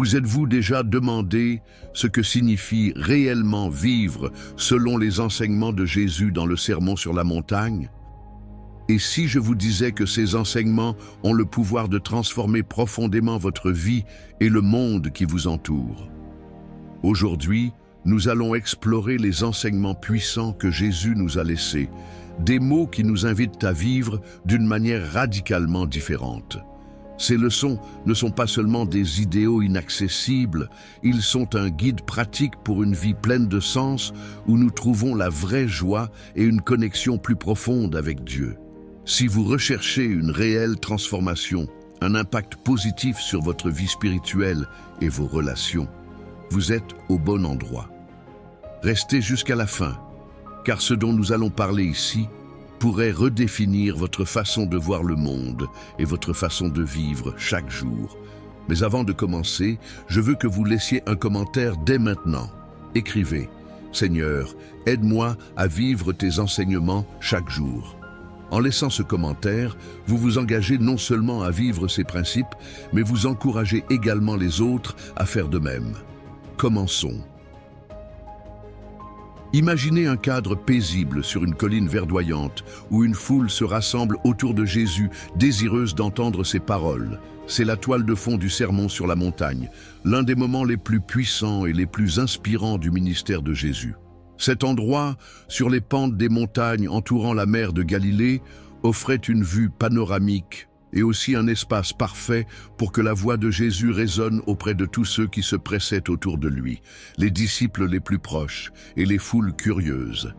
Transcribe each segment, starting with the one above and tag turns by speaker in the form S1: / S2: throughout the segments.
S1: Vous êtes-vous déjà demandé ce que signifie réellement vivre selon les enseignements de Jésus dans le Sermon sur la montagne? Et si je vous disais que ces enseignements ont le pouvoir de transformer profondément votre vie et le monde qui vous entoure? Aujourd'hui, nous allons explorer les enseignements puissants que Jésus nous a laissés, des mots qui nous invitent à vivre d'une manière radicalement différente. Ces leçons ne sont pas seulement des idéaux inaccessibles, ils sont un guide pratique pour une vie pleine de sens où nous trouvons la vraie joie et une connexion plus profonde avec Dieu. Si vous recherchez une réelle transformation, un impact positif sur votre vie spirituelle et vos relations, vous êtes au bon endroit. Restez jusqu'à la fin, car ce dont nous allons parler ici pourrait redéfinir votre façon de voir le monde et votre façon de vivre chaque jour. Mais avant de commencer, je veux que vous laissiez un commentaire dès maintenant. Écrivez « Seigneur, aide-moi à vivre tes enseignements chaque jour ». En laissant ce commentaire, vous vous engagez non seulement à vivre ces principes, mais vous encouragez également les autres à faire de même. Commençons. Imaginez un cadre paisible sur une colline verdoyante où une foule se rassemble autour de Jésus, désireuse d'entendre ses paroles. C'est la toile de fond du Sermon sur la montagne, l'un des moments les plus puissants et les plus inspirants du ministère de Jésus. Cet endroit, sur les pentes des montagnes entourant la mer de Galilée, offrait une vue panoramique et aussi un espace parfait pour que la voix de Jésus résonne auprès de tous ceux qui se pressaient autour de lui, les disciples les plus proches et les foules curieuses.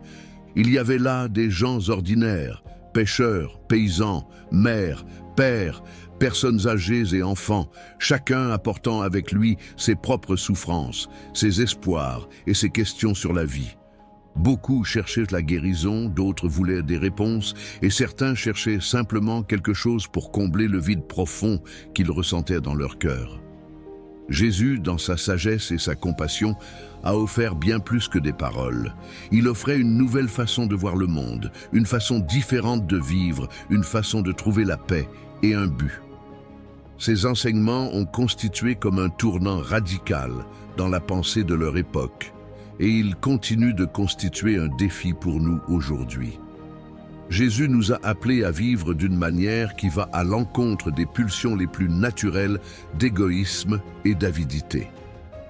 S1: Il y avait là des gens ordinaires, pêcheurs, paysans, mères, pères, personnes âgées et enfants, chacun apportant avec lui ses propres souffrances, ses espoirs et ses questions sur la vie. Beaucoup cherchaient la guérison, d'autres voulaient des réponses, et certains cherchaient simplement quelque chose pour combler le vide profond qu'ils ressentaient dans leur cœur. Jésus, dans sa sagesse et sa compassion, a offert bien plus que des paroles. Il offrait une nouvelle façon de voir le monde, une façon différente de vivre, une façon de trouver la paix et un but. Ces enseignements ont constitué comme un tournant radical dans la pensée de leur époque. Et il continue de constituer un défi pour nous aujourd'hui. Jésus nous a appelés à vivre d'une manière qui va à l'encontre des pulsions les plus naturelles d'égoïsme et d'avidité.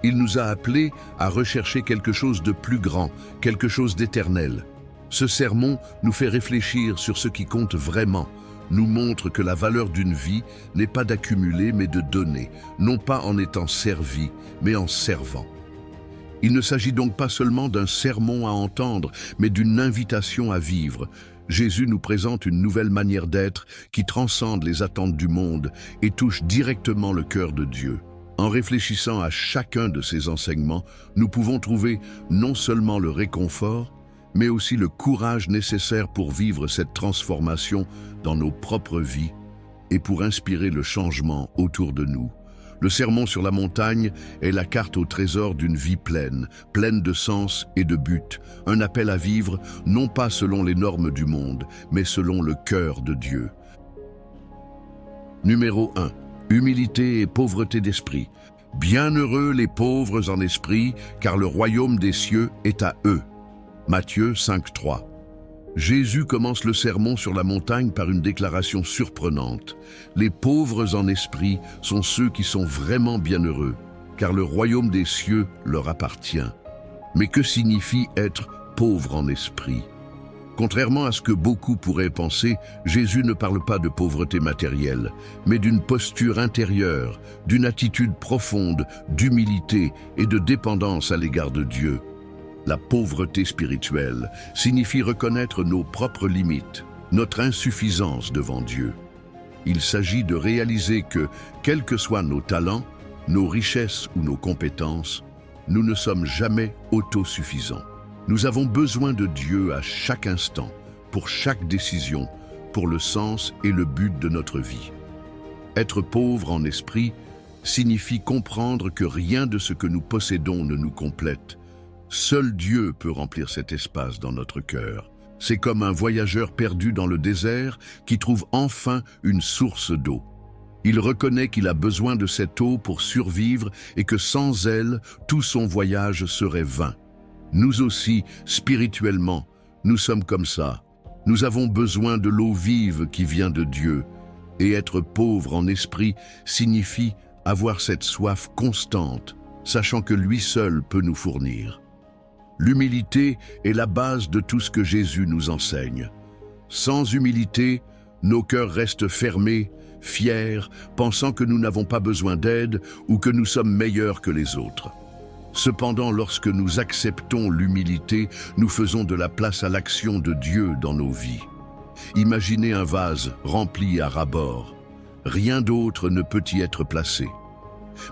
S1: Il nous a appelés à rechercher quelque chose de plus grand, quelque chose d'éternel. Ce sermon nous fait réfléchir sur ce qui compte vraiment, nous montre que la valeur d'une vie n'est pas d'accumuler mais de donner, non pas en étant servi, mais en servant. Il ne s'agit donc pas seulement d'un sermon à entendre, mais d'une invitation à vivre. Jésus nous présente une nouvelle manière d'être qui transcende les attentes du monde et touche directement le cœur de Dieu. En réfléchissant à chacun de ces enseignements, nous pouvons trouver non seulement le réconfort, mais aussi le courage nécessaire pour vivre cette transformation dans nos propres vies et pour inspirer le changement autour de nous. Le Sermon sur la montagne est la carte au trésor d'une vie pleine, pleine de sens et de but, un appel à vivre non pas selon les normes du monde, mais selon le cœur de Dieu. Numéro 1. Humilité et pauvreté d'esprit. Bienheureux les pauvres en esprit, car le royaume des cieux est à eux. Matthieu 5,3. Jésus commence le sermon sur la montagne par une déclaration surprenante. Les pauvres en esprit sont ceux qui sont vraiment bienheureux, car le royaume des cieux leur appartient. Mais que signifie être pauvre en esprit? Contrairement à ce que beaucoup pourraient penser, Jésus ne parle pas de pauvreté matérielle, mais d'une posture intérieure, d'une attitude profonde, d'humilité et de dépendance à l'égard de Dieu. La pauvreté spirituelle signifie reconnaître nos propres limites, notre insuffisance devant Dieu. Il s'agit de réaliser que, quels que soient nos talents, nos richesses ou nos compétences, nous ne sommes jamais autosuffisants. Nous avons besoin de Dieu à chaque instant, pour chaque décision, pour le sens et le but de notre vie. Être pauvre en esprit signifie comprendre que rien de ce que nous possédons ne nous complète. Seul Dieu peut remplir cet espace dans notre cœur. C'est comme un voyageur perdu dans le désert qui trouve enfin une source d'eau. Il reconnaît qu'il a besoin de cette eau pour survivre et que sans elle, tout son voyage serait vain. Nous aussi, spirituellement, nous sommes comme ça. Nous avons besoin de l'eau vive qui vient de Dieu. Et être pauvre en esprit signifie avoir cette soif constante, sachant que lui seul peut nous fournir. L'humilité est la base de tout ce que Jésus nous enseigne. Sans humilité, nos cœurs restent fermés, fiers, pensant que nous n'avons pas besoin d'aide ou que nous sommes meilleurs que les autres. Cependant, lorsque nous acceptons l'humilité, nous faisons de la place à l'action de Dieu dans nos vies. Imaginez un vase rempli à ras-bord. Rien d'autre ne peut y être placé.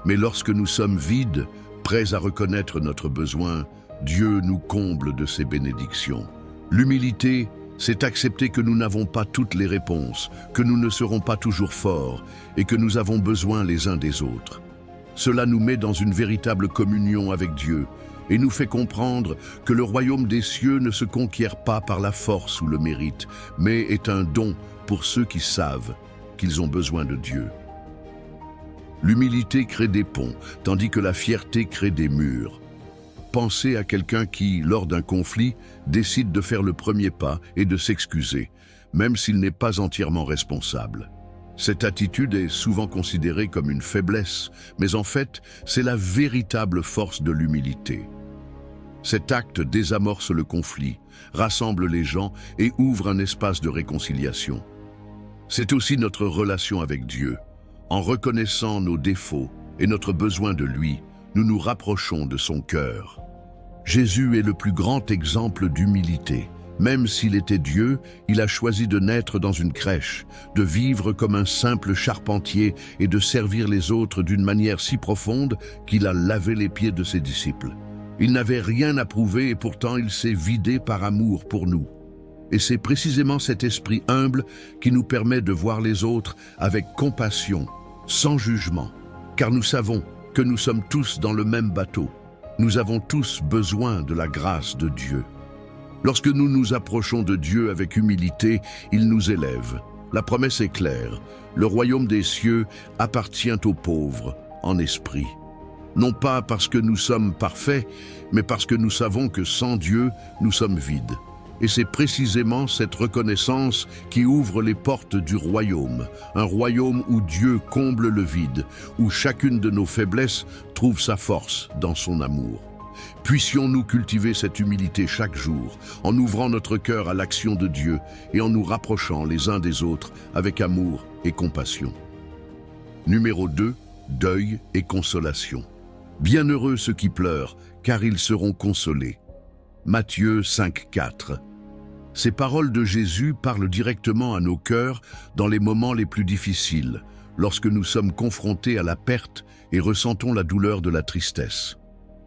S1: Mais lorsque nous sommes vides, prêts à reconnaître notre besoin, Dieu nous comble de ses bénédictions. L'humilité, c'est accepter que nous n'avons pas toutes les réponses, que nous ne serons pas toujours forts et que nous avons besoin les uns des autres. Cela nous met dans une véritable communion avec Dieu et nous fait comprendre que le royaume des cieux ne se conquiert pas par la force ou le mérite, mais est un don pour ceux qui savent qu'ils ont besoin de Dieu. L'humilité crée des ponts, tandis que la fierté crée des murs. Pensez à quelqu'un qui, lors d'un conflit, décide de faire le premier pas et de s'excuser, même s'il n'est pas entièrement responsable. Cette attitude est souvent considérée comme une faiblesse, mais en fait, c'est la véritable force de l'humilité. Cet acte désamorce le conflit, rassemble les gens et ouvre un espace de réconciliation. C'est aussi notre relation avec Dieu. En reconnaissant nos défauts et notre besoin de lui, nous nous rapprochons de son cœur. Jésus est le plus grand exemple d'humilité. Même s'il était Dieu, il a choisi de naître dans une crèche, de vivre comme un simple charpentier et de servir les autres d'une manière si profonde qu'il a lavé les pieds de ses disciples. Il n'avait rien à prouver et pourtant il s'est vidé par amour pour nous. Et c'est précisément cet esprit humble qui nous permet de voir les autres avec compassion, sans jugement, car nous savons que nous sommes tous dans le même bateau. Nous avons tous besoin de la grâce de Dieu. Lorsque nous nous approchons de Dieu avec humilité, il nous élève. La promesse est claire. Le royaume des cieux appartient aux pauvres, en esprit. Non pas parce que nous sommes parfaits, mais parce que nous savons que sans Dieu, nous sommes vides. Et c'est précisément cette reconnaissance qui ouvre les portes du royaume. Un royaume où Dieu comble le vide, où chacune de nos faiblesses trouve sa force dans son amour. Puissions-nous cultiver cette humilité chaque jour, en ouvrant notre cœur à l'action de Dieu et en nous rapprochant les uns des autres avec amour et compassion. Numéro 2, deuil et consolation. Bienheureux ceux qui pleurent, car ils seront consolés. Matthieu 5,4. Ces paroles de Jésus parlent directement à nos cœurs dans les moments les plus difficiles, lorsque nous sommes confrontés à la perte et ressentons la douleur de la tristesse.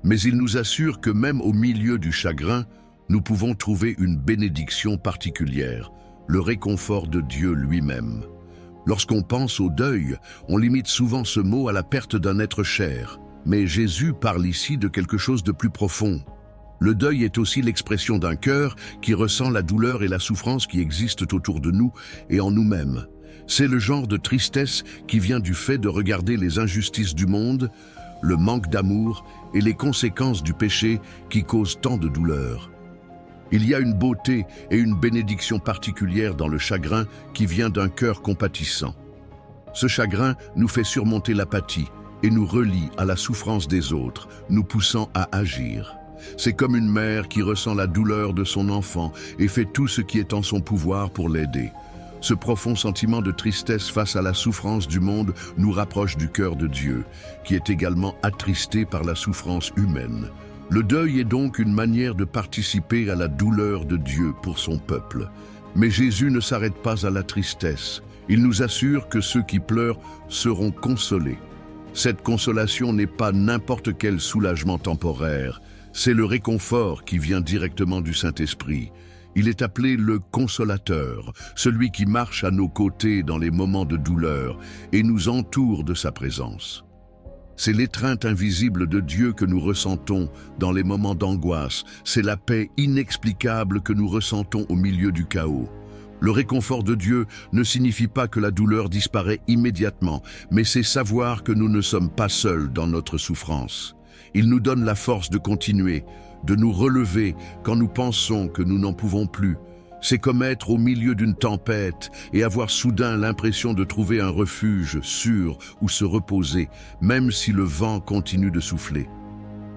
S1: Mais il nous assure que même au milieu du chagrin, nous pouvons trouver une bénédiction particulière, le réconfort de Dieu lui-même. Lorsqu'on pense au deuil, on limite souvent ce mot à la perte d'un être cher. Mais Jésus parle ici de quelque chose de plus profond. Le deuil est aussi l'expression d'un cœur qui ressent la douleur et la souffrance qui existent autour de nous et en nous-mêmes. C'est le genre de tristesse qui vient du fait de regarder les injustices du monde, le manque d'amour et les conséquences du péché qui causent tant de douleur. Il y a une beauté et une bénédiction particulière dans le chagrin qui vient d'un cœur compatissant. Ce chagrin nous fait surmonter l'apathie et nous relie à la souffrance des autres, nous poussant à agir. C'est comme une mère qui ressent la douleur de son enfant et fait tout ce qui est en son pouvoir pour l'aider. Ce profond sentiment de tristesse face à la souffrance du monde nous rapproche du cœur de Dieu, qui est également attristé par la souffrance humaine. Le deuil est donc une manière de participer à la douleur de Dieu pour son peuple. Mais Jésus ne s'arrête pas à la tristesse. Il nous assure que ceux qui pleurent seront consolés. Cette consolation n'est pas n'importe quel soulagement temporaire, c'est le réconfort qui vient directement du Saint-Esprit. Il est appelé le consolateur, celui qui marche à nos côtés dans les moments de douleur et nous entoure de sa présence. C'est l'étreinte invisible de Dieu que nous ressentons dans les moments d'angoisse, c'est la paix inexplicable que nous ressentons au milieu du chaos. Le réconfort de Dieu ne signifie pas que la douleur disparaît immédiatement, mais c'est savoir que nous ne sommes pas seuls dans notre souffrance. Il nous donne la force de continuer, de nous relever quand nous pensons que nous n'en pouvons plus. C'est comme être au milieu d'une tempête et avoir soudain l'impression de trouver un refuge sûr où se reposer, même si le vent continue de souffler.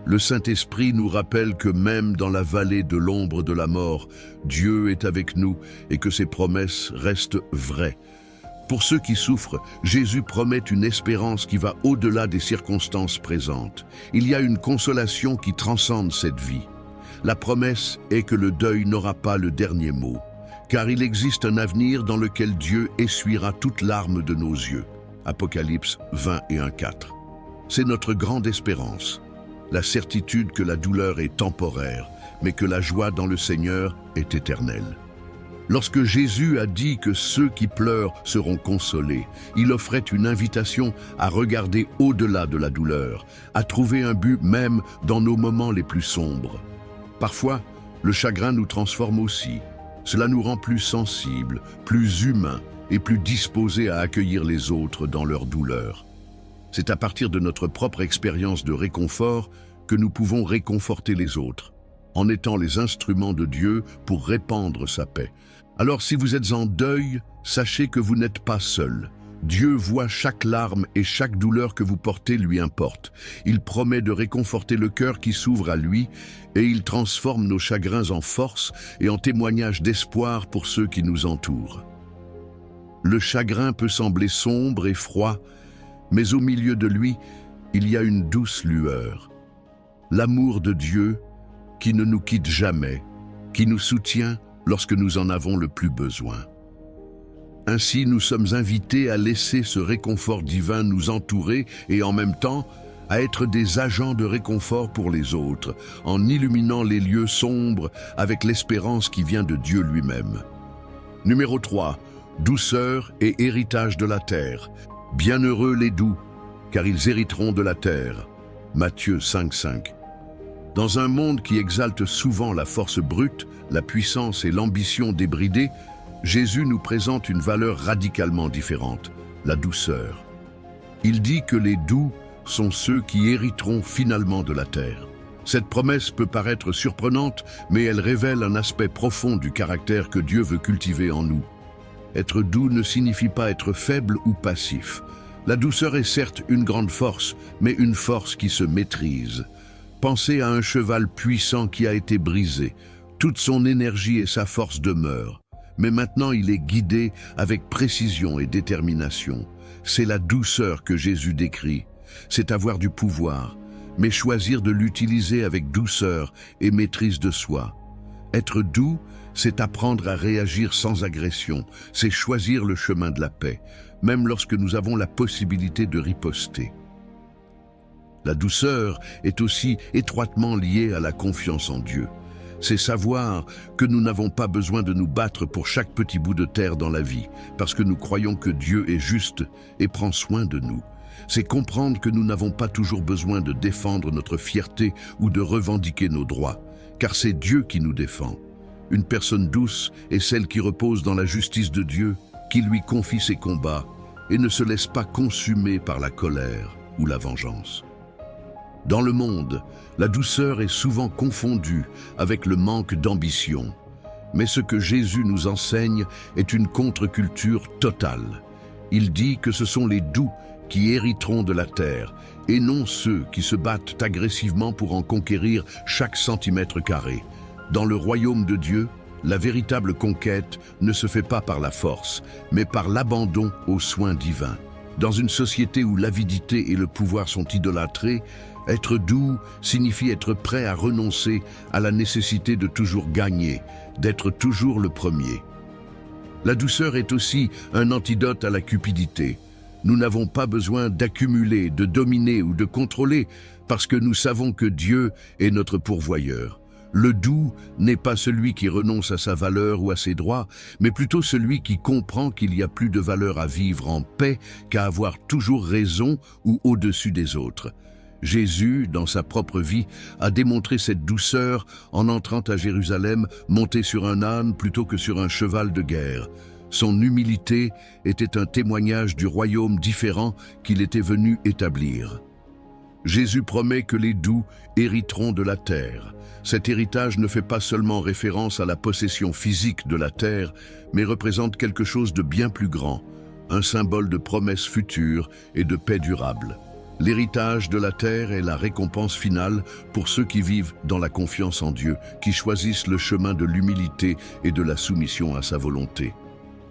S1: Le Saint-Esprit nous rappelle que même dans la vallée de l'ombre de la mort, Dieu est avec nous et que ses promesses restent vraies. Pour ceux qui souffrent, Jésus promet une espérance qui va au-delà des circonstances présentes. Il y a une consolation qui transcende cette vie. La promesse est que le deuil n'aura pas le dernier mot, car il existe un avenir dans lequel Dieu essuiera toute larme de nos yeux. Apocalypse 21:4. C'est notre grande espérance, la certitude que la douleur est temporaire, mais que la joie dans le Seigneur est éternelle. Lorsque Jésus a dit que ceux qui pleurent seront consolés, il offrait une invitation à regarder au-delà de la douleur, à trouver un but même dans nos moments les plus sombres. Parfois, le chagrin nous transforme aussi. Cela nous rend plus sensibles, plus humains et plus disposés à accueillir les autres dans leur douleur. C'est à partir de notre propre expérience de réconfort que nous pouvons réconforter les autres, en étant les instruments de Dieu pour répandre sa paix. Alors si vous êtes en deuil, sachez que vous n'êtes pas seul. Dieu voit chaque larme et chaque douleur que vous portez lui importe. Il promet de réconforter le cœur qui s'ouvre à lui et il transforme nos chagrins en force et en témoignage d'espoir pour ceux qui nous entourent. Le chagrin peut sembler sombre et froid, mais au milieu de lui, il y a une douce lueur. L'amour de Dieu qui ne nous quitte jamais, qui nous soutient lorsque nous en avons le plus besoin. Ainsi, nous sommes invités à laisser ce réconfort divin nous entourer et en même temps à être des agents de réconfort pour les autres, en illuminant les lieux sombres avec l'espérance qui vient de Dieu lui-même. Numéro 3. Douceur et héritage de la terre. Bienheureux les doux, car ils hériteront de la terre. Matthieu 5:5. Dans un monde qui exalte souvent la force brute, la puissance et l'ambition débridée, Jésus nous présente une valeur radicalement différente, la douceur. Il dit que les doux sont ceux qui hériteront finalement de la terre. Cette promesse peut paraître surprenante, mais elle révèle un aspect profond du caractère que Dieu veut cultiver en nous. Être doux ne signifie pas être faible ou passif. La douceur est certes une grande force, mais une force qui se maîtrise. Pensez à un cheval puissant qui a été brisé. Toute son énergie et sa force demeurent. Mais maintenant il est guidé avec précision et détermination. C'est la douceur que Jésus décrit. C'est avoir du pouvoir, mais choisir de l'utiliser avec douceur et maîtrise de soi. Être doux, c'est apprendre à réagir sans agression, c'est choisir le chemin de la paix, même lorsque nous avons la possibilité de riposter. La douceur est aussi étroitement liée à la confiance en Dieu. C'est savoir que nous n'avons pas besoin de nous battre pour chaque petit bout de terre dans la vie, parce que nous croyons que Dieu est juste et prend soin de nous. C'est comprendre que nous n'avons pas toujours besoin de défendre notre fierté ou de revendiquer nos droits, car c'est Dieu qui nous défend. Une personne douce est celle qui repose dans la justice de Dieu, qui lui confie ses combats et ne se laisse pas consumer par la colère ou la vengeance. Dans le monde, la douceur est souvent confondue avec le manque d'ambition. Mais ce que Jésus nous enseigne est une contre-culture totale. Il dit que ce sont les doux qui hériteront de la terre, et non ceux qui se battent agressivement pour en conquérir chaque centimètre carré. Dans le royaume de Dieu, la véritable conquête ne se fait pas par la force, mais par l'abandon aux soins divins. Dans une société où l'avidité et le pouvoir sont idolâtrés, être doux signifie être prêt à renoncer à la nécessité de toujours gagner, d'être toujours le premier. La douceur est aussi un antidote à la cupidité. Nous n'avons pas besoin d'accumuler, de dominer ou de contrôler parce que nous savons que Dieu est notre pourvoyeur. Le doux n'est pas celui qui renonce à sa valeur ou à ses droits, mais plutôt celui qui comprend qu'il y a plus de valeur à vivre en paix qu'à avoir toujours raison ou au-dessus des autres. Jésus, dans sa propre vie, a démontré cette douceur en entrant à Jérusalem monté sur un âne plutôt que sur un cheval de guerre. Son humilité était un témoignage du royaume différent qu'il était venu établir. Jésus promet que les doux hériteront de la terre. Cet héritage ne fait pas seulement référence à la possession physique de la terre, mais représente quelque chose de bien plus grand, un symbole de promesse future et de paix durable. L'héritage de la terre est la récompense finale pour ceux qui vivent dans la confiance en Dieu, qui choisissent le chemin de l'humilité et de la soumission à sa volonté.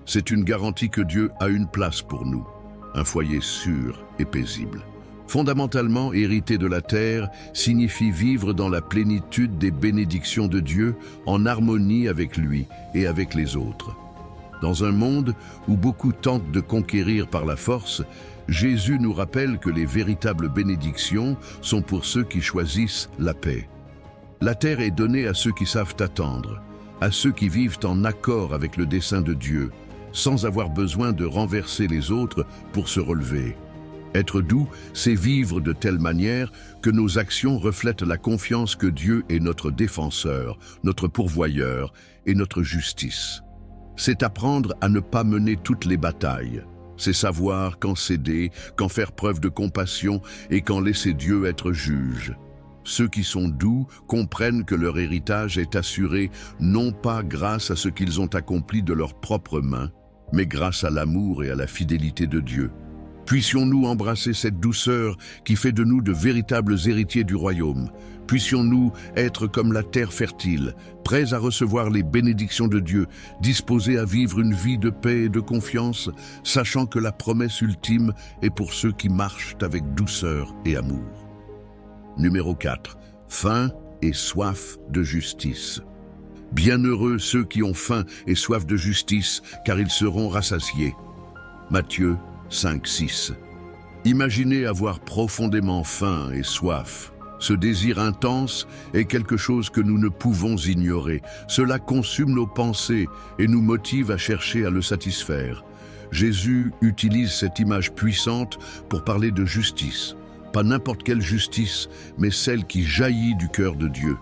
S1: C'est une garantie que Dieu a une place pour nous, un foyer sûr et paisible. Fondamentalement, hériter de la terre signifie vivre dans la plénitude des bénédictions de Dieu, en harmonie avec lui et avec les autres. Dans un monde où beaucoup tentent de conquérir par la force, Jésus nous rappelle que les véritables bénédictions sont pour ceux qui choisissent la paix. La terre est donnée à ceux qui savent attendre, à ceux qui vivent en accord avec le dessein de Dieu, sans avoir besoin de renverser les autres pour se relever. Être doux, c'est vivre de telle manière que nos actions reflètent la confiance que Dieu est notre défenseur, notre pourvoyeur et notre justice. C'est apprendre à ne pas mener toutes les batailles. C'est savoir quand céder, quand faire preuve de compassion et quand laisser Dieu être juge. Ceux qui sont doux comprennent que leur héritage est assuré non pas grâce à ce qu'ils ont accompli de leurs propres mains, mais grâce à l'amour et à la fidélité de Dieu. Puissions-nous embrasser cette douceur qui fait de nous de véritables héritiers du royaume. Puissions-nous être comme la terre fertile, prêts à recevoir les bénédictions de Dieu, disposés à vivre une vie de paix et de confiance, sachant que la promesse ultime est pour ceux qui marchent avec douceur et amour. Numéro 4. Faim et soif de justice. Bienheureux ceux qui ont faim et soif de justice, car ils seront rassasiés. Matthieu 5:6. Imaginez avoir profondément faim et soif. Ce désir intense est quelque chose que nous ne pouvons ignorer. Cela consume nos pensées et nous motive à chercher à le satisfaire. Jésus utilise cette image puissante pour parler de justice. Pas n'importe quelle justice, mais celle qui jaillit du cœur de Dieu.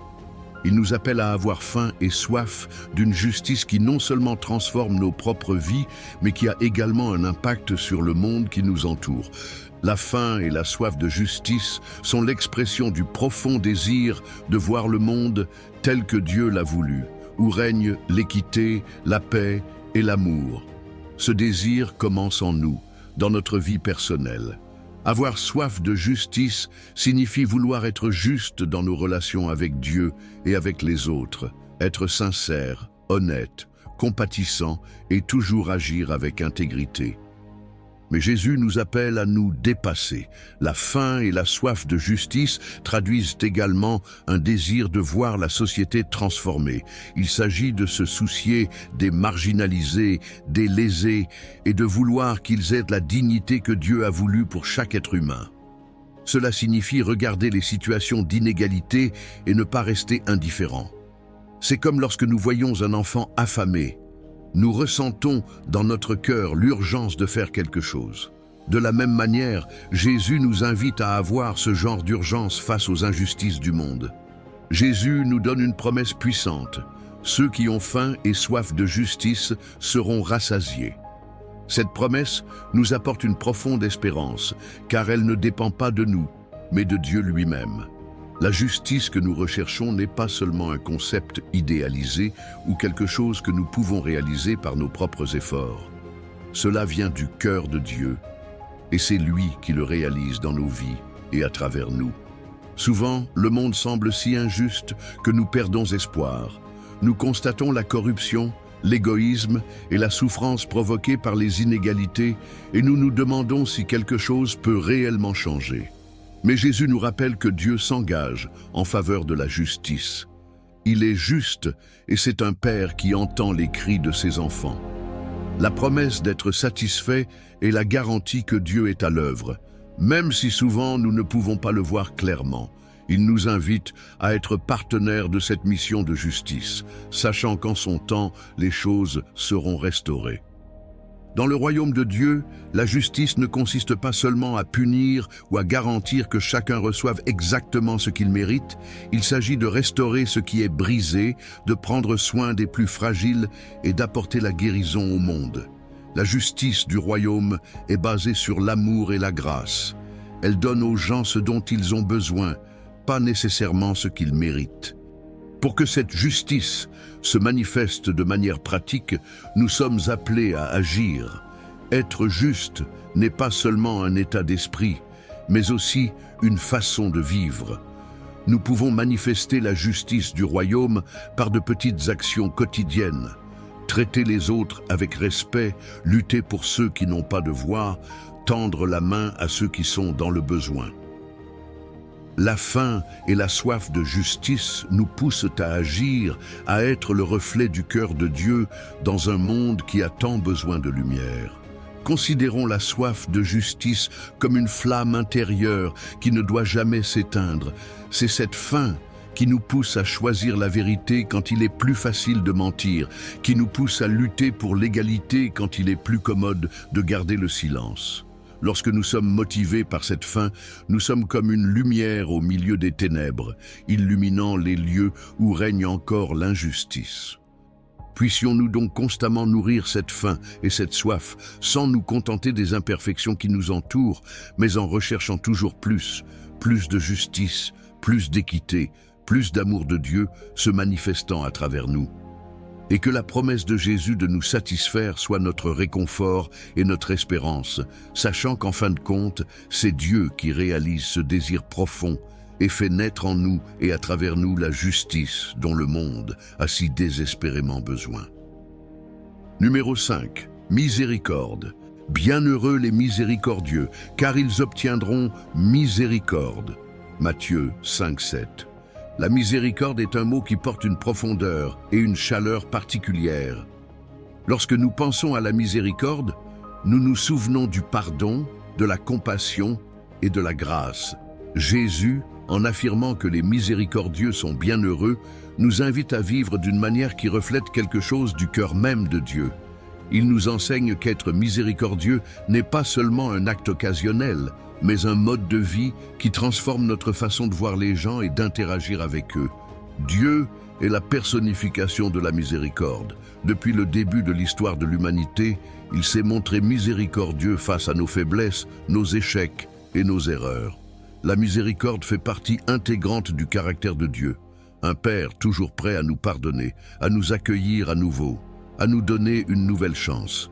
S1: Il nous appelle à avoir faim et soif d'une justice qui non seulement transforme nos propres vies, mais qui a également un impact sur le monde qui nous entoure. La faim et la soif de justice sont l'expression du profond désir de voir le monde tel que Dieu l'a voulu, où règne l'équité, la paix et l'amour. Ce désir commence en nous, dans notre vie personnelle. Avoir soif de justice signifie vouloir être juste dans nos relations avec Dieu et avec les autres, être sincère, honnête, compatissant et toujours agir avec intégrité. Mais Jésus nous appelle à nous dépasser. La faim et la soif de justice traduisent également un désir de voir la société transformée. Il s'agit de se soucier des marginalisés, des lésés, et de vouloir qu'ils aient la dignité que Dieu a voulu pour chaque être humain. Cela signifie regarder les situations d'inégalité et ne pas rester indifférent. C'est comme lorsque nous voyons un enfant affamé. Nous ressentons dans notre cœur l'urgence de faire quelque chose. De la même manière, Jésus nous invite à avoir ce genre d'urgence face aux injustices du monde. Jésus nous donne une promesse puissante. Ceux qui ont faim et soif de justice seront rassasiés. Cette promesse nous apporte une profonde espérance, car elle ne dépend pas de nous, mais de Dieu lui-même. La justice que nous recherchons n'est pas seulement un concept idéalisé ou quelque chose que nous pouvons réaliser par nos propres efforts. Cela vient du cœur de Dieu, et c'est lui qui le réalise dans nos vies et à travers nous. Souvent, le monde semble si injuste que nous perdons espoir. Nous constatons la corruption, l'égoïsme et la souffrance provoquée par les inégalités, et nous nous demandons si quelque chose peut réellement changer. Mais Jésus nous rappelle que Dieu s'engage en faveur de la justice. Il est juste et c'est un Père qui entend les cris de ses enfants. La promesse d'être satisfait est la garantie que Dieu est à l'œuvre, même si souvent nous ne pouvons pas le voir clairement. Il nous invite à être partenaires de cette mission de justice, sachant qu'en son temps, les choses seront restaurées. Dans le royaume de Dieu, la justice ne consiste pas seulement à punir ou à garantir que chacun reçoive exactement ce qu'il mérite, il s'agit de restaurer ce qui est brisé, de prendre soin des plus fragiles et d'apporter la guérison au monde. La justice du royaume est basée sur l'amour et la grâce. Elle donne aux gens ce dont ils ont besoin, pas nécessairement ce qu'ils méritent. Pour que cette justice se manifeste de manière pratique, nous sommes appelés à agir. Être juste n'est pas seulement un état d'esprit, mais aussi une façon de vivre. Nous pouvons manifester la justice du royaume par de petites actions quotidiennes. Traiter les autres avec respect, lutter pour ceux qui n'ont pas de voix, tendre la main à ceux qui sont dans le besoin. La faim et la soif de justice nous poussent à agir, à être le reflet du cœur de Dieu dans un monde qui a tant besoin de lumière. Considérons la soif de justice comme une flamme intérieure qui ne doit jamais s'éteindre. C'est cette faim qui nous pousse à choisir la vérité quand il est plus facile de mentir, qui nous pousse à lutter pour l'égalité quand il est plus commode de garder le silence. Lorsque nous sommes motivés par cette faim, nous sommes comme une lumière au milieu des ténèbres, illuminant les lieux où règne encore l'injustice. Puissions-nous donc constamment nourrir cette faim et cette soif, sans nous contenter des imperfections qui nous entourent, mais en recherchant toujours plus de justice, plus d'équité, plus d'amour de Dieu se manifestant à travers nous. Et que la promesse de Jésus de nous satisfaire soit notre réconfort et notre espérance, sachant qu'en fin de compte, c'est Dieu qui réalise ce désir profond et fait naître en nous et à travers nous la justice dont le monde a si désespérément besoin. Numéro 5. Miséricorde. Bienheureux les miséricordieux, car ils obtiendront miséricorde. Matthieu 5:7. La miséricorde est un mot qui porte une profondeur et une chaleur particulières. Lorsque nous pensons à la miséricorde, nous nous souvenons du pardon, de la compassion et de la grâce. Jésus, en affirmant que les miséricordieux sont bienheureux, nous invite à vivre d'une manière qui reflète quelque chose du cœur même de Dieu. Il nous enseigne qu'être miséricordieux n'est pas seulement un acte occasionnel, mais un mode de vie qui transforme notre façon de voir les gens et d'interagir avec eux. Dieu est la personnification de la miséricorde. Depuis le début de l'histoire de l'humanité, il s'est montré miséricordieux face à nos faiblesses, nos échecs et nos erreurs. La miséricorde fait partie intégrante du caractère de Dieu. Un Père toujours prêt à nous pardonner, à nous accueillir à nouveau, à nous donner une nouvelle chance.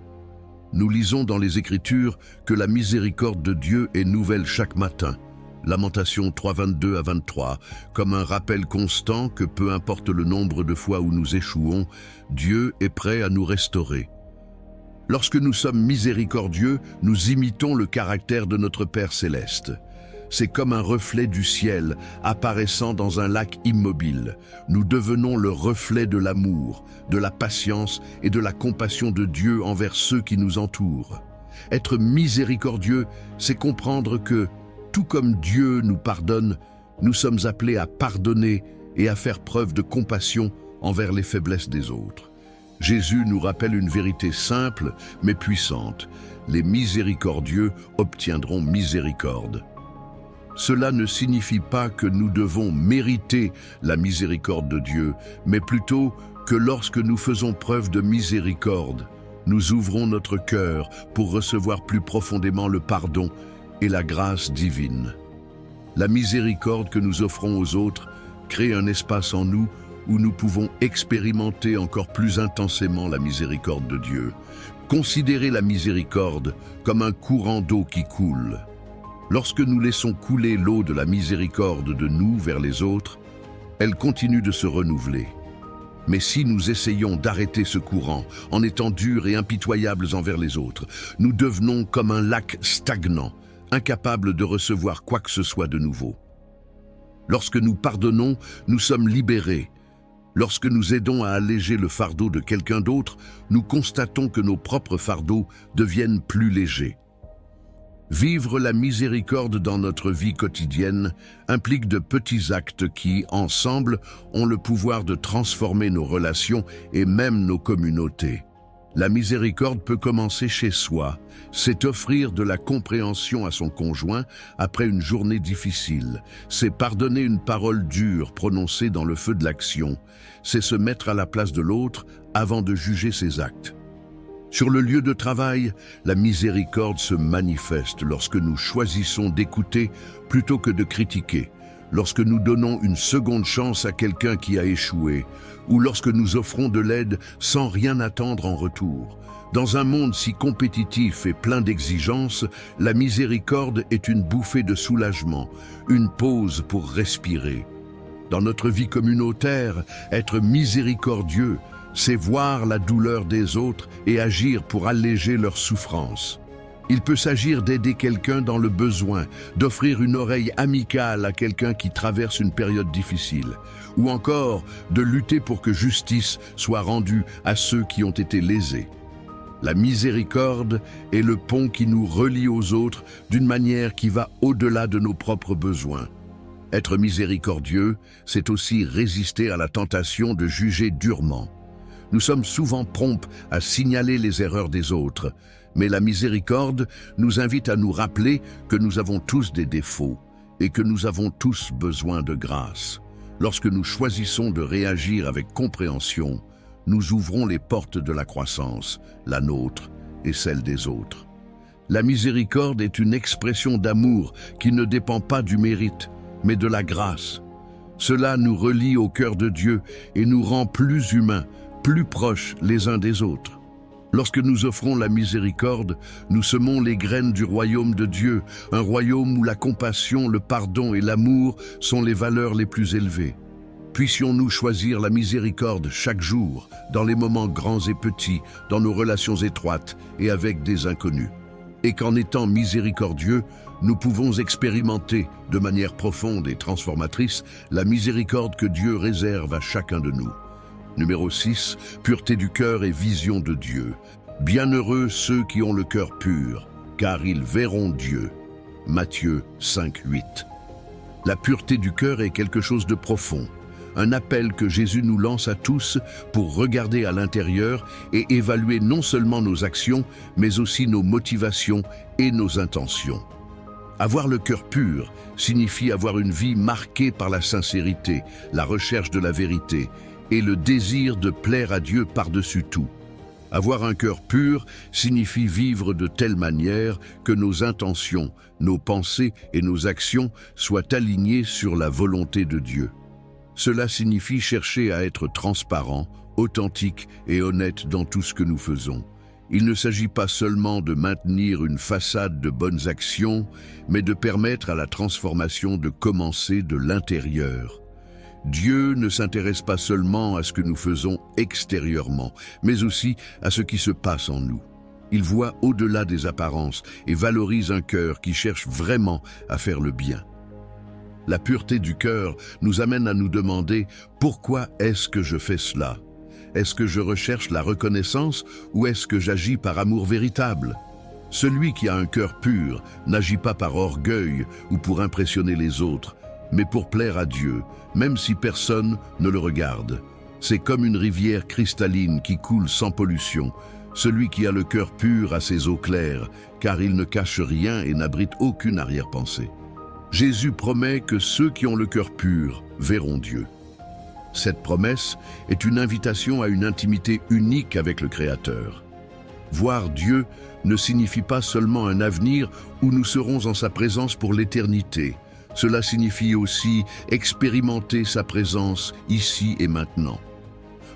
S1: Nous lisons dans les Écritures que la miséricorde de Dieu est nouvelle chaque matin. Lamentation 3:22-23, comme un rappel constant que peu importe le nombre de fois où nous échouons, Dieu est prêt à nous restaurer. Lorsque nous sommes miséricordieux, nous imitons le caractère de notre Père céleste. C'est comme un reflet du ciel apparaissant dans un lac immobile. Nous devenons le reflet de l'amour, de la patience et de la compassion de Dieu envers ceux qui nous entourent. Être miséricordieux, c'est comprendre que, tout comme Dieu nous pardonne, nous sommes appelés à pardonner et à faire preuve de compassion envers les faiblesses des autres. Jésus nous rappelle une vérité simple mais puissante. Les miséricordieux obtiendront miséricorde. Cela ne signifie pas que nous devons mériter la miséricorde de Dieu, mais plutôt que lorsque nous faisons preuve de miséricorde, nous ouvrons notre cœur pour recevoir plus profondément le pardon et la grâce divine. La miséricorde que nous offrons aux autres crée un espace en nous où nous pouvons expérimenter encore plus intensément la miséricorde de Dieu. Considérez la miséricorde comme un courant d'eau qui coule. Lorsque nous laissons couler l'eau de la miséricorde de nous vers les autres, elle continue de se renouveler. Mais si nous essayons d'arrêter ce courant en étant durs et impitoyables envers les autres, nous devenons comme un lac stagnant, incapable de recevoir quoi que ce soit de nouveau. Lorsque nous pardonnons, nous sommes libérés. Lorsque nous aidons à alléger le fardeau de quelqu'un d'autre, nous constatons que nos propres fardeaux deviennent plus légers. Vivre la miséricorde dans notre vie quotidienne implique de petits actes qui, ensemble, ont le pouvoir de transformer nos relations et même nos communautés. La miséricorde peut commencer chez soi. C'est offrir de la compréhension à son conjoint après une journée difficile. C'est pardonner une parole dure prononcée dans le feu de l'action. C'est se mettre à la place de l'autre avant de juger ses actes. Sur le lieu de travail, la miséricorde se manifeste lorsque nous choisissons d'écouter plutôt que de critiquer, lorsque nous donnons une seconde chance à quelqu'un qui a échoué, ou lorsque nous offrons de l'aide sans rien attendre en retour. Dans un monde si compétitif et plein d'exigences, la miséricorde est une bouffée de soulagement, une pause pour respirer. Dans notre vie communautaire, être miséricordieux, c'est voir la douleur des autres et agir pour alléger leur souffrance. Il peut s'agir d'aider quelqu'un dans le besoin, d'offrir une oreille amicale à quelqu'un qui traverse une période difficile, ou encore de lutter pour que justice soit rendue à ceux qui ont été lésés. La miséricorde est le pont qui nous relie aux autres d'une manière qui va au-delà de nos propres besoins. Être miséricordieux, c'est aussi résister à la tentation de juger durement. Nous sommes souvent prompts à signaler les erreurs des autres, mais la miséricorde nous invite à nous rappeler que nous avons tous des défauts et que nous avons tous besoin de grâce. Lorsque nous choisissons de réagir avec compréhension, nous ouvrons les portes de la croissance, la nôtre et celle des autres. La miséricorde est une expression d'amour qui ne dépend pas du mérite, mais de la grâce. Cela nous relie au cœur de Dieu et nous rend plus humains, plus proches les uns des autres. Lorsque nous offrons la miséricorde, nous semons les graines du royaume de Dieu, un royaume où la compassion, le pardon et l'amour sont les valeurs les plus élevées. Puissions-nous choisir la miséricorde chaque jour, dans les moments grands et petits, dans nos relations étroites et avec des inconnus. Et qu'en étant miséricordieux, nous pouvons expérimenter, de manière profonde et transformatrice, la miséricorde que Dieu réserve à chacun de nous. Numéro 6, pureté du cœur et vision de Dieu. Bienheureux ceux qui ont le cœur pur, car ils verront Dieu. Matthieu 5:8. La pureté du cœur est quelque chose de profond, un appel que Jésus nous lance à tous pour regarder à l'intérieur et évaluer non seulement nos actions, mais aussi nos motivations et nos intentions. Avoir le cœur pur signifie avoir une vie marquée par la sincérité, la recherche de la vérité, et le désir de plaire à Dieu par-dessus tout. Avoir un cœur pur signifie vivre de telle manière que nos intentions, nos pensées et nos actions soient alignées sur la volonté de Dieu. Cela signifie chercher à être transparent, authentique et honnête dans tout ce que nous faisons. Il ne s'agit pas seulement de maintenir une façade de bonnes actions, mais de permettre à la transformation de commencer de l'intérieur. Dieu ne s'intéresse pas seulement à ce que nous faisons extérieurement, mais aussi à ce qui se passe en nous. Il voit au-delà des apparences et valorise un cœur qui cherche vraiment à faire le bien. La pureté du cœur nous amène à nous demander « Pourquoi est-ce que je fais cela ? Est-ce que je recherche la reconnaissance ou est-ce que j'agis par amour véritable ?» Celui qui a un cœur pur n'agit pas par orgueil ou pour impressionner les autres, mais pour plaire à Dieu, même si personne ne le regarde. C'est comme une rivière cristalline qui coule sans pollution. Celui qui a le cœur pur a ses eaux claires, car il ne cache rien et n'abrite aucune arrière-pensée. Jésus promet que ceux qui ont le cœur pur verront Dieu. Cette promesse est une invitation à une intimité unique avec le Créateur. Voir Dieu ne signifie pas seulement un avenir où nous serons en sa présence pour l'éternité. Cela signifie aussi expérimenter sa présence ici et maintenant.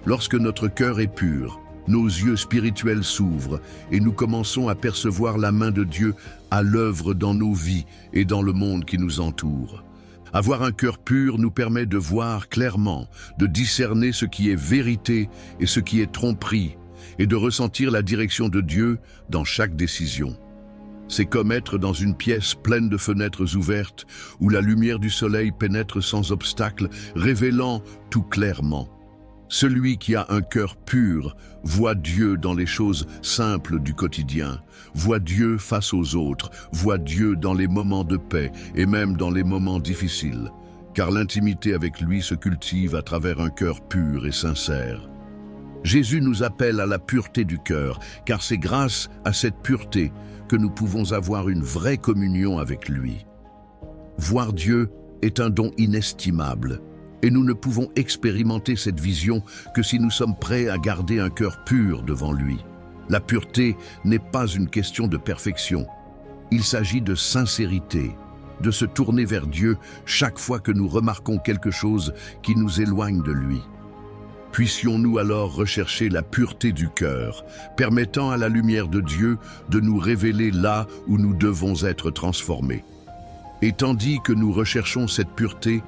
S1: Lorsque notre cœur est pur, nos yeux spirituels s'ouvrent et nous commençons à percevoir la main de Dieu à l'œuvre dans nos vies et dans le monde qui nous entoure. Avoir un cœur pur nous permet de voir clairement, de discerner ce qui est vérité et ce qui est tromperie, et de ressentir la direction de Dieu dans chaque décision. C'est comme être dans une pièce pleine de fenêtres ouvertes où la lumière du soleil pénètre sans obstacle, révélant tout clairement. Celui qui a un cœur pur voit Dieu dans les choses simples du quotidien, voit Dieu face aux autres, voit Dieu dans les moments de paix et même dans les moments difficiles, car l'intimité avec lui se cultive à travers un cœur pur et sincère. Jésus nous appelle à la pureté du cœur, car c'est grâce à cette pureté que nous pouvons avoir une vraie communion avec lui. Voir Dieu est un don inestimable, et nous ne pouvons expérimenter cette vision que si nous sommes prêts à garder un cœur pur devant lui. La pureté n'est pas une question de perfection. Il s'agit de sincérité, de se tourner vers Dieu chaque fois que nous remarquons quelque chose qui nous éloigne de lui. Puissions-nous alors rechercher la pureté du cœur, permettant à la lumière de Dieu de nous révéler là où nous devons être transformés. Et tandis que nous recherchons cette pureté,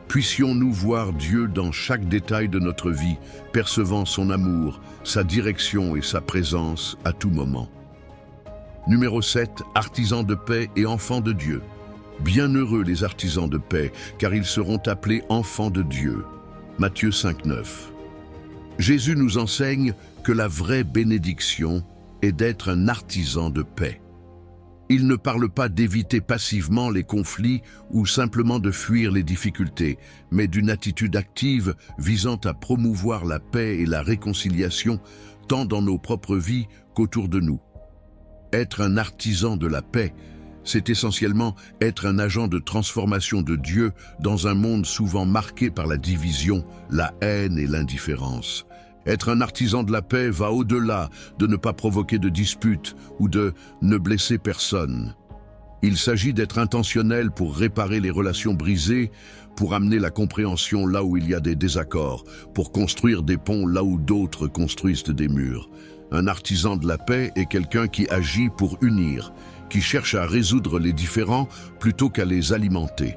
S1: puissions-nous voir Dieu dans chaque détail de notre vie, percevant son amour, sa direction et sa présence à tout moment. Numéro 7, artisans de paix et enfants de Dieu. Bienheureux les artisans de paix, car ils seront appelés enfants de Dieu. Matthieu 5,9. Jésus nous enseigne que la vraie bénédiction est d'être un artisan de paix. Il ne parle pas d'éviter passivement les conflits ou simplement de fuir les difficultés, mais d'une attitude active visant à promouvoir la paix et la réconciliation tant dans nos propres vies qu'autour de nous. Être un artisan de la paix, c'est essentiellement être un agent de transformation de Dieu dans un monde souvent marqué par la division, la haine et l'indifférence. Être un artisan de la paix va au-delà de ne pas provoquer de disputes ou de ne blesser personne. Il s'agit d'être intentionnel pour réparer les relations brisées, pour amener la compréhension là où il y a des désaccords, pour construire des ponts là où d'autres construisent des murs. Un artisan de la paix est quelqu'un qui agit pour unir, qui cherche à résoudre les différends plutôt qu'à les alimenter.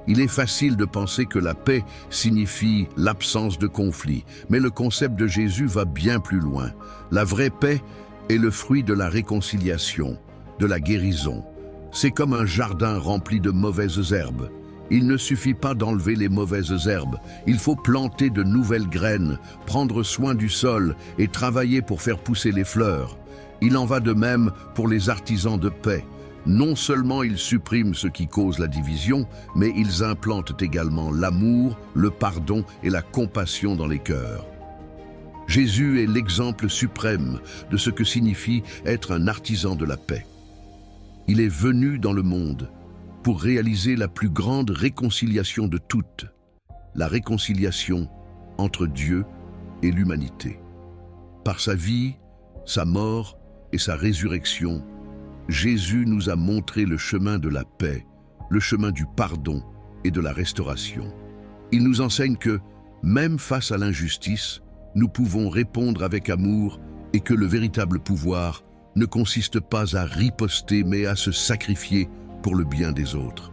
S1: Il est facile de penser que la paix signifie l'absence de conflit, mais le concept de Jésus va bien plus loin. La vraie paix est le fruit de la réconciliation, de la guérison. C'est comme un jardin rempli de mauvaises herbes. Il ne suffit pas d'enlever les mauvaises herbes, il faut planter de nouvelles graines, prendre soin du sol et travailler pour faire pousser les fleurs. Il en va de même pour les artisans de paix. Non seulement ils suppriment ce qui cause la division, mais ils implantent également l'amour, le pardon et la compassion dans les cœurs. Jésus est l'exemple suprême de ce que signifie être un artisan de la paix. Il est venu dans le monde pour réaliser la plus grande réconciliation de toutes, la réconciliation entre Dieu et l'humanité. Par sa vie, sa mort et sa résurrection, Jésus nous a montré le chemin de la paix, le chemin du pardon et de la restauration. Il nous enseigne que, même face à l'injustice, nous pouvons répondre avec amour et que le véritable pouvoir ne consiste pas à riposter mais à se sacrifier pour le bien des autres.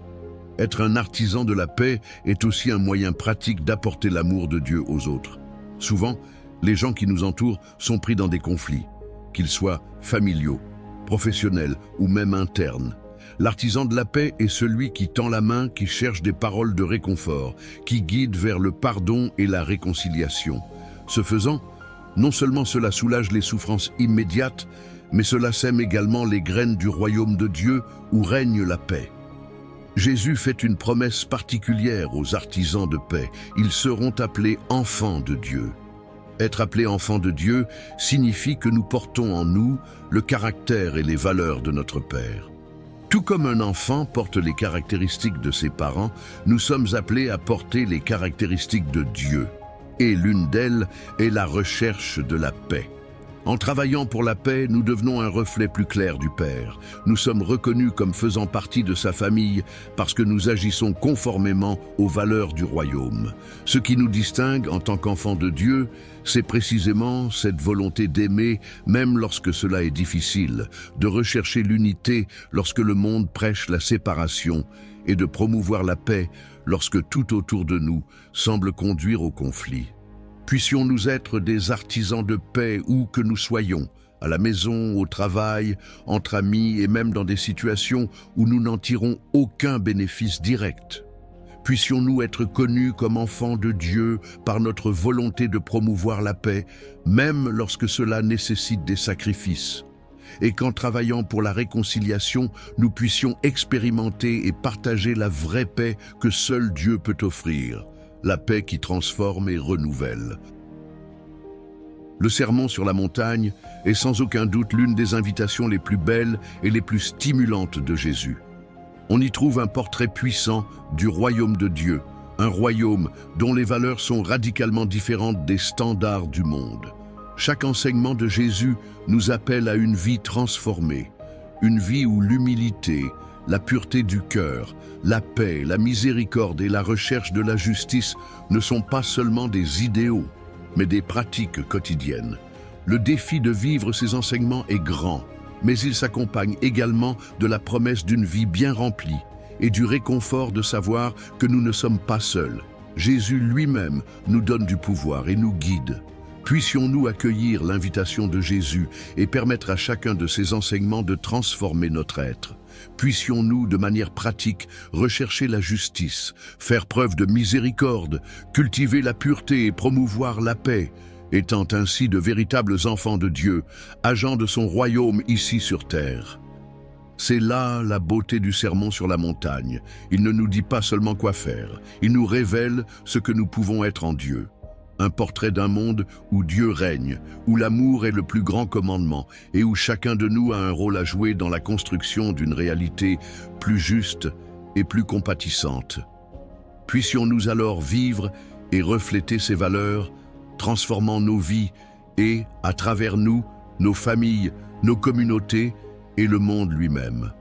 S1: Être un artisan de la paix est aussi un moyen pratique d'apporter l'amour de Dieu aux autres. Souvent, les gens qui nous entourent sont pris dans des conflits, qu'ils soient familiaux, professionnels ou même internes. L'artisan de la paix est celui qui tend la main, qui cherche des paroles de réconfort, qui guide vers le pardon et la réconciliation. Ce faisant, non seulement cela soulage les souffrances immédiates, mais cela sème également les graines du royaume de Dieu où règne la paix. Jésus fait une promesse particulière aux artisans de paix. Ils seront appelés enfants de Dieu. Être appelé enfant de Dieu signifie que nous portons en nous le caractère et les valeurs de notre Père. Tout comme un enfant porte les caractéristiques de ses parents, nous sommes appelés à porter les caractéristiques de Dieu. Et l'une d'elles est la recherche de la paix. En travaillant pour la paix, nous devenons un reflet plus clair du Père. Nous sommes reconnus comme faisant partie de sa famille parce que nous agissons conformément aux valeurs du royaume. Ce qui nous distingue en tant qu'enfants de Dieu, c'est précisément cette volonté d'aimer même lorsque cela est difficile, de rechercher l'unité lorsque le monde prêche la séparation et de promouvoir la paix lorsque tout autour de nous semble conduire au conflit. Puissions-nous être des artisans de paix où que nous soyons, à la maison, au travail, entre amis et même dans des situations où nous n'en tirons aucun bénéfice direct. Puissions-nous être connus comme enfants de Dieu par notre volonté de promouvoir la paix, même lorsque cela nécessite des sacrifices. Et qu'en travaillant pour la réconciliation, nous puissions expérimenter et partager la vraie paix que seul Dieu peut offrir. La paix qui transforme et renouvelle. Le Sermon sur la montagne est sans aucun doute l'une des invitations les plus belles et les plus stimulantes de Jésus. On y trouve un portrait puissant du royaume de Dieu, un royaume dont les valeurs sont radicalement différentes des standards du monde. Chaque enseignement de Jésus nous appelle à une vie transformée, une vie où l'humilité, la pureté du cœur, la paix, la miséricorde et la recherche de la justice ne sont pas seulement des idéaux, mais des pratiques quotidiennes. Le défi de vivre ces enseignements est grand, mais il s'accompagne également de la promesse d'une vie bien remplie et du réconfort de savoir que nous ne sommes pas seuls. Jésus lui-même nous donne du pouvoir et nous guide. Puissions-nous accueillir l'invitation de Jésus et permettre à chacun de ses enseignements de transformer notre être. Puissions-nous, de manière pratique, rechercher la justice, faire preuve de miséricorde, cultiver la pureté et promouvoir la paix, étant ainsi de véritables enfants de Dieu, agents de son royaume ici sur terre. C'est là la beauté du Sermon sur la montagne. Il ne nous dit pas seulement quoi faire, il nous révèle ce que nous pouvons être en Dieu. Un portrait d'un monde où Dieu règne, où l'amour est le plus grand commandement et où chacun de nous a un rôle à jouer dans la construction d'une réalité plus juste et plus compatissante. Puissions-nous alors vivre et refléter ces valeurs, transformant nos vies et, à travers nous, nos familles, nos communautés et le monde lui-même.